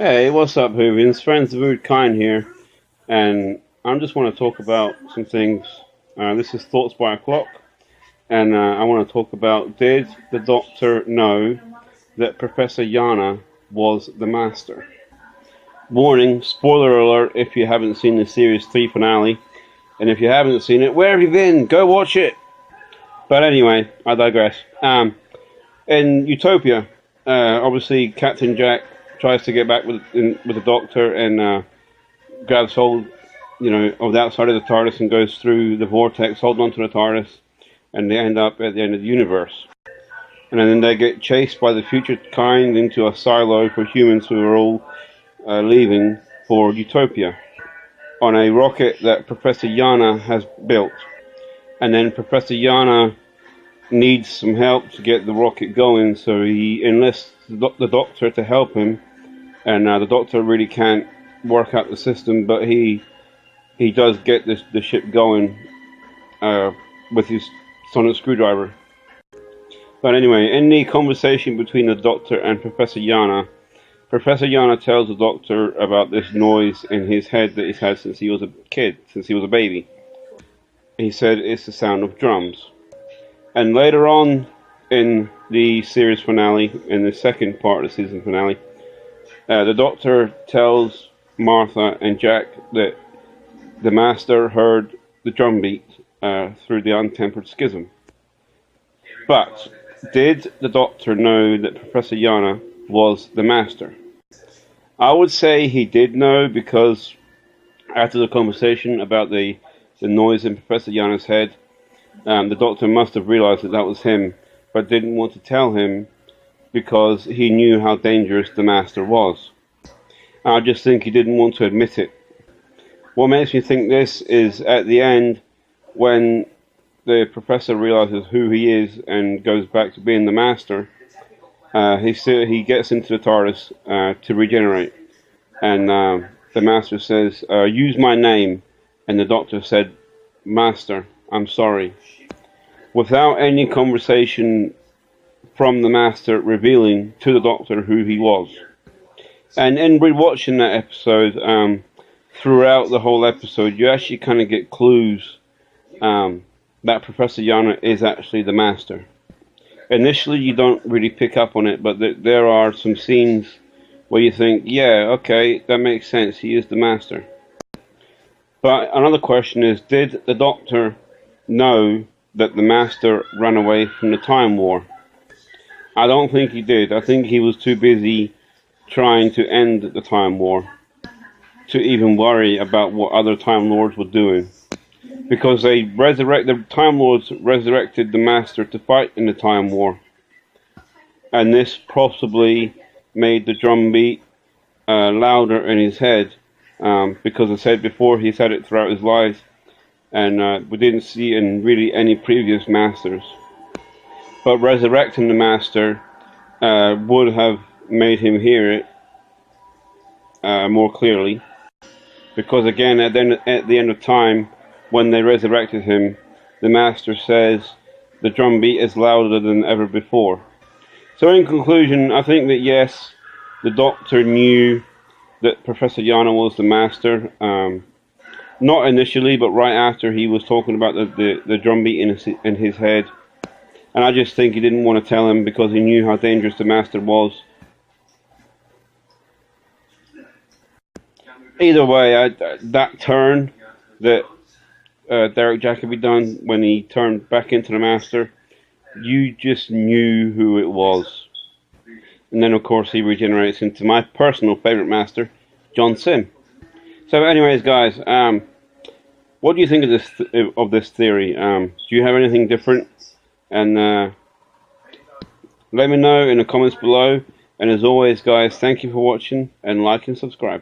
Hey, what's up, Hoovians? Friends of Ood-Kind here, and I just want to talk about some things. This is Thoughts by a Clock, and I want to talk about, did the Doctor know that Professor Yana was the Master? Warning, spoiler alert if you haven't seen the Series 3 finale, and if you haven't seen it, where have you been? Go watch it! But anyway, I digress. In Utopia, obviously Captain Jack tries to get back with the Doctor and grabs hold, of the outside of the TARDIS and goes through the vortex, holding onto the TARDIS, and they end up at the end of the universe. And then they get chased by the future kind into a silo for humans who are all leaving for Utopia on a rocket that Professor Yana has built. And then Professor Yana needs some help to get the rocket going, so he enlists the Doctor to help him. And the Doctor really can't work out the system, but he does get the ship going with his sonic screwdriver. But anyway, in the conversation between the Doctor and Professor Yana tells the Doctor about this noise in his head that he's had since he was a kid, since he was a baby. He said it's the sound of drums. And later on in the series finale, in the second part of the season finale, the Doctor tells Martha and Jack that the Master heard the drum beat through the untempered schism. But did the Doctor know that Professor Yana was the Master? I would say he did know, because after the conversation about the noise in Professor Yana's head, the Doctor must have realized that was him, but didn't want to tell him because he knew how dangerous the Master was. I just think he didn't want to admit it. What makes me think this is at the end, when the Professor realizes who he is and goes back to being the Master, he gets into the TARDIS to regenerate. And the Master says, use my name. And the Doctor said, Master, I'm sorry. Without any conversation from the Master revealing to the Doctor who he was. And in rewatching that episode, throughout the whole episode, you actually kind of get clues that Professor Yana is actually the Master. Initially, you don't really pick up on it, but there are some scenes where you think, yeah, okay, that makes sense, he is the Master. But another question is, did the Doctor know that the Master ran away from the Time War? I don't think he did. I think he was too busy trying to end the Time War to even worry about what other Time Lords were doing. Because the Time Lords resurrected the Master to fight in the Time War. And this possibly made the drum beat louder in his head. Because I said before, he's had it throughout his life. And we didn't see in really any previous Masters. But resurrecting the Master would have made him hear it more clearly. Because again, at the end of time, when they resurrected him, the Master says the drum beat is louder than ever before. So in conclusion, I think that yes, the Doctor knew that Professor Yana was the Master. Not initially, but right after he was talking about the drum beat in his head. And I just think he didn't want to tell him because he knew how dangerous the Master was. Either way, that turn that Derek Jacobi done when he turned back into the Master, you just knew who it was. And then of course he regenerates into my personal favourite Master, John Sim. So anyways guys, what do you think of this theory? Do you have anything different? And let me know in the comments below. And as always guys, thank you for watching, and like and subscribe.